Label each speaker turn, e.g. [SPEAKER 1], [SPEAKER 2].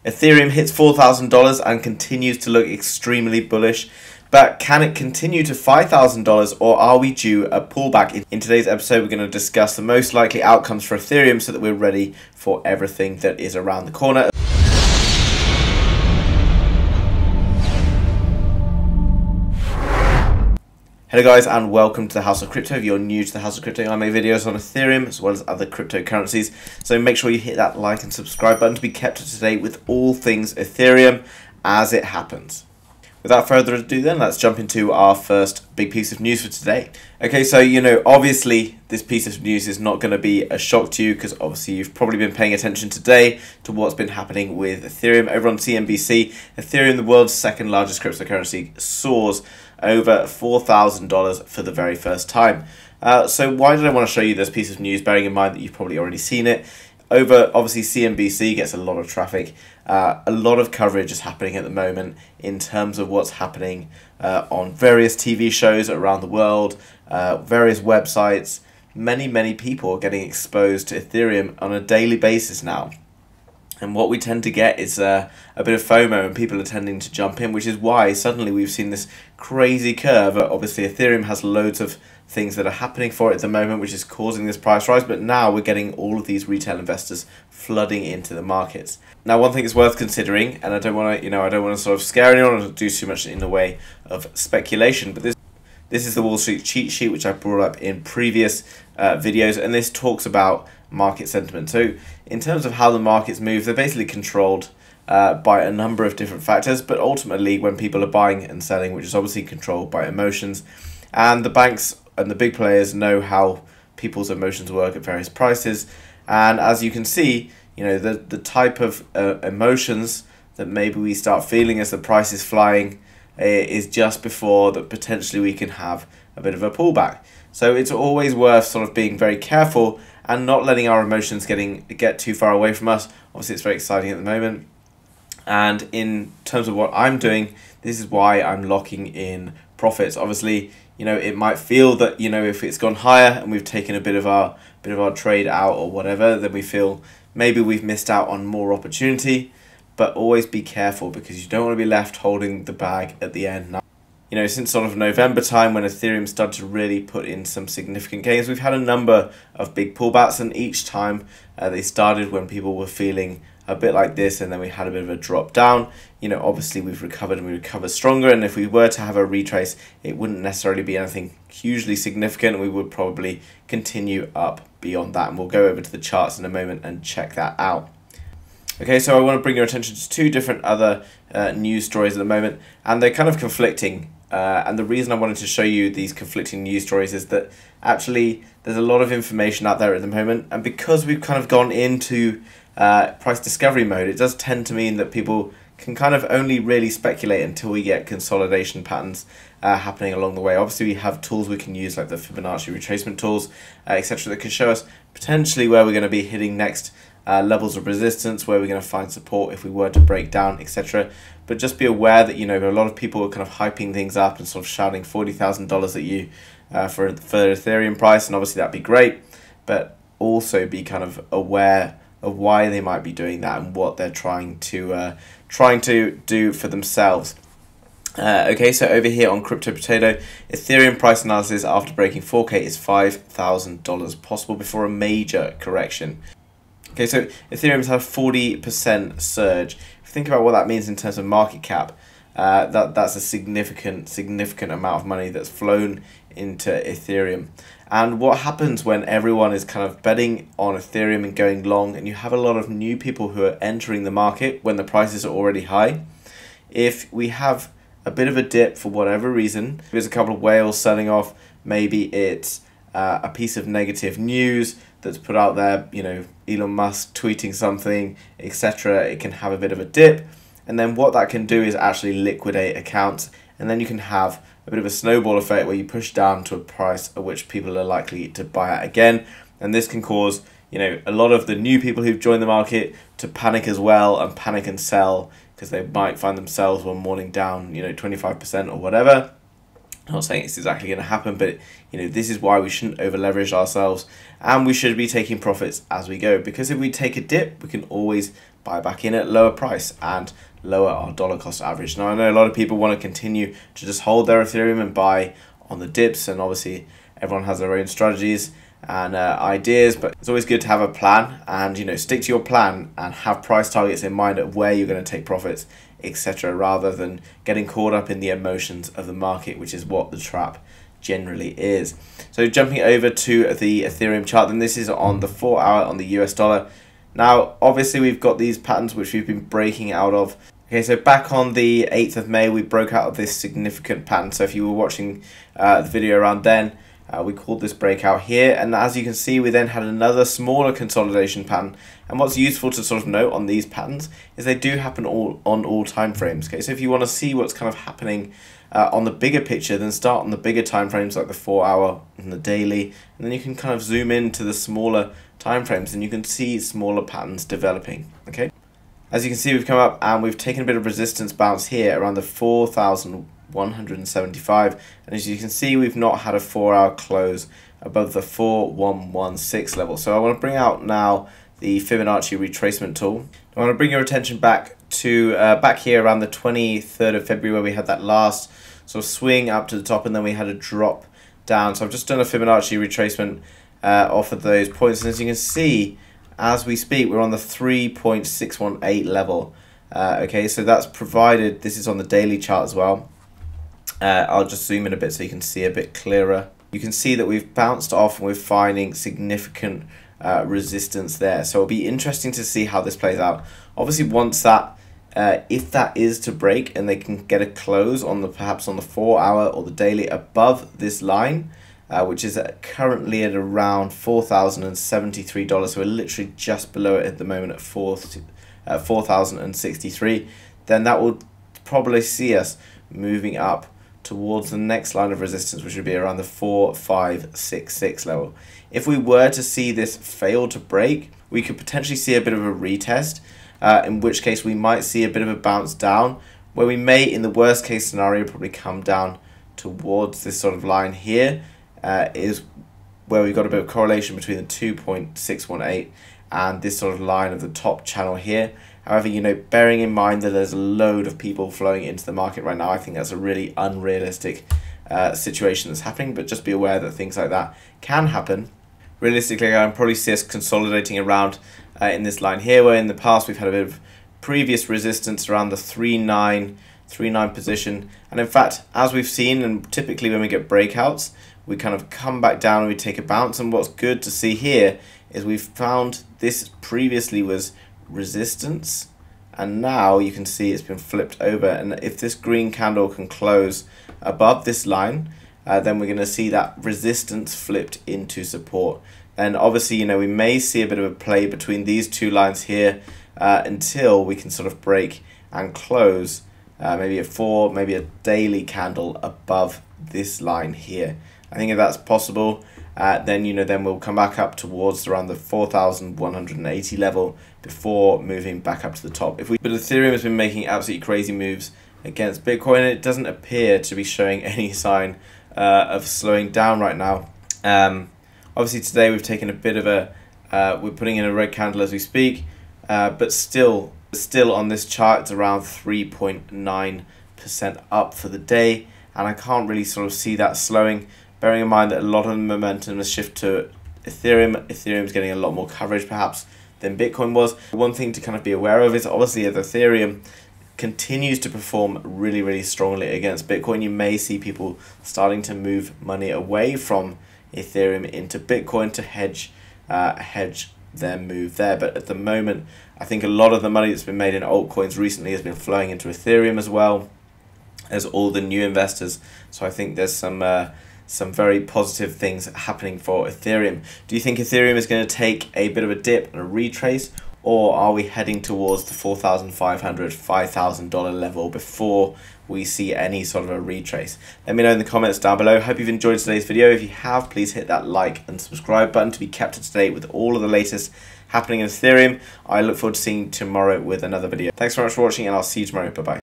[SPEAKER 1] Ethereum hits $4,000 and continues to look extremely bullish, but can it continue to $5,000 or are we due a pullback? In today's episode, we're going to discuss the most likely outcomes for Ethereum so that we're ready for everything that is around the corner. Hello guys and welcome to the House of Crypto. If you're new to the House of Crypto, I make videos on Ethereum as well as other cryptocurrencies. So make sure you hit that like and subscribe button to be kept up to date with all things Ethereum as it happens. Without further ado then, let's jump into our first big piece of news for today. Okay, so obviously this piece of news is not going to be a shock to you because obviously you've probably been paying attention today to what's been happening with Ethereum. Over on CNBC, Ethereum, the world's second largest cryptocurrency, soars over $4,000 for the very first time. So why did I want to show you this piece of news, bearing in mind that you've probably already seen it? Obviously CNBC gets a lot of traffic. A lot of coverage is happening at the moment in terms of what's happening on various TV shows around the world, various websites. Many people are getting exposed to Ethereum on a daily basis now. And what we tend to get is a bit of FOMO and people are tending to jump in, which is why suddenly we've seen this crazy curve. Obviously Ethereum has loads of things that are happening for it at the moment, which is causing this price rise, but now we're getting all of these retail investors flooding into the markets. Now, one thing is worth considering, and I don't want to sort of scare anyone or do too much in the way of speculation, but this is the Wall Street cheat sheet, which I brought up in previous videos, and this talks about market sentiment. So in terms of how the markets move, they're basically controlled by a number of different factors, but ultimately when people are buying and selling, which is obviously controlled by emotions, and the banks and the big players know how people's emotions work at various prices. And as you can see, the type of emotions that maybe we start feeling as the price is flying is just before that potentially we can have a bit of a pullback. So it's always worth sort of being very careful and not letting our emotions get too far away from us. Obviously it's very exciting at the moment. And in terms of what I'm doing, this is why I'm locking in profits. Obviously, it might feel that, if it's gone higher and we've taken a bit of our trade out or whatever, then we feel maybe we've missed out on more opportunity. But always be careful because you don't want to be left holding the bag at the end. Since sort of November time when Ethereum started to really put in some significant gains, we've had a number of big pullbacks, and each time they started when people were feeling a bit like this, and then we had a bit of a drop down. Obviously we've recovered and we recovered stronger, and if we were to have a retrace, it wouldn't necessarily be anything hugely significant. We would probably continue up beyond that, and we'll go over to the charts in a moment and check that out. Okay, so I want to bring your attention to two different other news stories at the moment, and they're kind of conflicting. And the reason I wanted to show you these conflicting news stories is that actually there's a lot of information out there at the moment, and because we've kind of gone into price discovery mode, it does tend to mean that people can kind of only really speculate until we get consolidation patterns happening along the way. Obviously we have tools we can use like the Fibonacci retracement tools, etc., that can show us potentially where we're going to be hitting next levels of resistance, where we're going to find support if we were to break down, etc. But just be aware that a lot of people are kind of hyping things up and sort of shouting $40,000 at you for Ethereum price, and obviously that'd be great, but also be kind of aware of why they might be doing that and what they're trying to do for themselves. Okay, so over here on Crypto Potato, Ethereum price analysis after breaking 4K is $5,000 possible before a major correction. Okay, so Ethereum's had a 40% surge. If you think about what that means in terms of market cap, that's a significant amount of money that's flown into Ethereum. And what happens when everyone is kind of betting on Ethereum and going long, and you have a lot of new people who are entering the market when the prices are already high? If we have a bit of a dip for whatever reason, there's a couple of whales selling off, maybe it's a piece of negative news that's put out there, Elon Musk tweeting something, etc., it can have a bit of a dip, and then what that can do is actually liquidate accounts, and then you can have a bit of a snowball effect where you push down to a price at which people are likely to buy it again, and this can cause a lot of the new people who've joined the market to panic as well, and panic and sell because they might find themselves one morning down 25% or whatever. I'm not saying it's exactly going to happen, but this is why we shouldn't over leverage ourselves, and we should be taking profits as we go, because if we take a dip, we can always buy back in at lower price and lower our dollar cost average. Now I know a lot of people want to continue to just hold their Ethereum and buy on the dips, and obviously everyone has their own strategies and ideas, but it's always good to have a plan and, you know, stick to your plan and have price targets in mind of where you're going to take profits, etc., rather than getting caught up in the emotions of the market, which is what the trap generally is. So jumping over to the Ethereum chart, then this is on the 4 hour on the US dollar. Now obviously we've got these patterns which we've been breaking out of. Okay, so back on the 8th of May we broke out of this significant pattern. So if you were watching the video around then, we called this breakout here, and as you can see we then had another smaller consolidation pattern. And what's useful to sort of note on these patterns is they do happen on all time frames. Okay, so if you want to see what's kind of happening on the bigger picture, then start on the bigger time frames like the 4 hour and the daily, and then you can kind of zoom into the smaller time frames and you can see smaller patterns developing. Okay, as you can see we've come up and we've taken a bit of resistance bounce here around the 4,175, and as you can see we've not had a 4 hour close above the 4116 level. So I want to bring out now the Fibonacci retracement tool. I want to bring your attention back to back here around the 23rd of February where we had that last sort of swing up to the top and then we had a drop down. So I've just done a Fibonacci retracement off of those points, and as you can see as we speak we're on the 3.618 level. Okay, so that's provided, this is on the daily chart as well. I'll just zoom in a bit so you can see a bit clearer. You can see that we've bounced off and we're finding significant resistance there. So it'll be interesting to see how this plays out. Obviously once that, if that is to break and they can get a close on the perhaps on the 4 hour or the daily above this line, which is currently at around $4,073, so we're literally just below it at the moment at 4,063, then that will probably see us moving up towards the next line of resistance, which would be around the 4,566 level. If we were to see this fail to break, we could potentially see a bit of a retest, in which case we might see a bit of a bounce down, where we may, in the worst case scenario, probably come down towards this sort of line here, is where we've got a bit of correlation between the 2.618 and this sort of line of the top channel here. However, you know, bearing in mind that there's a load of people flowing into the market right now, I think that's a really unrealistic situation that's happening, but just be aware that things like that can happen. Realistically, I can probably see us consolidating around in this line here, where in the past we've had a bit of previous resistance around the 3.9 position, and in fact, as we've seen, and typically when we get breakouts, we kind of come back down and we take a bounce. And what's good to see here is we've found this previously was resistance, and now you can see it's been flipped over, and if this green candle can close above this line, then we're going to see that resistance flipped into support. And obviously, you know, we may see a bit of a play between these two lines here until we can sort of break and close maybe a daily candle above this line here. I think if that's possible, then, you know, then we'll come back up towards around the 4,180 level before moving back up to the top. But Ethereum has been making absolutely crazy moves against Bitcoin, and it doesn't appear to be showing any sign of slowing down right now. Obviously today we've taken a bit of a, we're putting in a red candle as we speak, but still on this chart it's around 3.9% up for the day, and I can't really sort of see that slowing. Bearing in mind that a lot of the momentum has shifted to Ethereum. Ethereum's getting a lot more coverage perhaps than Bitcoin was. One thing to kind of be aware of is obviously if Ethereum continues to perform really, really strongly against Bitcoin, you may see people starting to move money away from Ethereum into Bitcoin to hedge their move there. But at the moment, I think a lot of the money that's been made in altcoins recently has been flowing into Ethereum as well as all the new investors. So I think there's some very positive things happening for Ethereum. Do you think Ethereum is going to take a bit of a dip and a retrace, or are we heading towards the $4,500, $5,000 level before we see any sort of a retrace? Let me know in the comments down below. Hope you've enjoyed today's video. If you have, please hit that like and subscribe button to be kept up to date with all of the latest happening in Ethereum. I look forward to seeing you tomorrow with another video. Thanks very much for watching, and I'll see you tomorrow. Bye bye.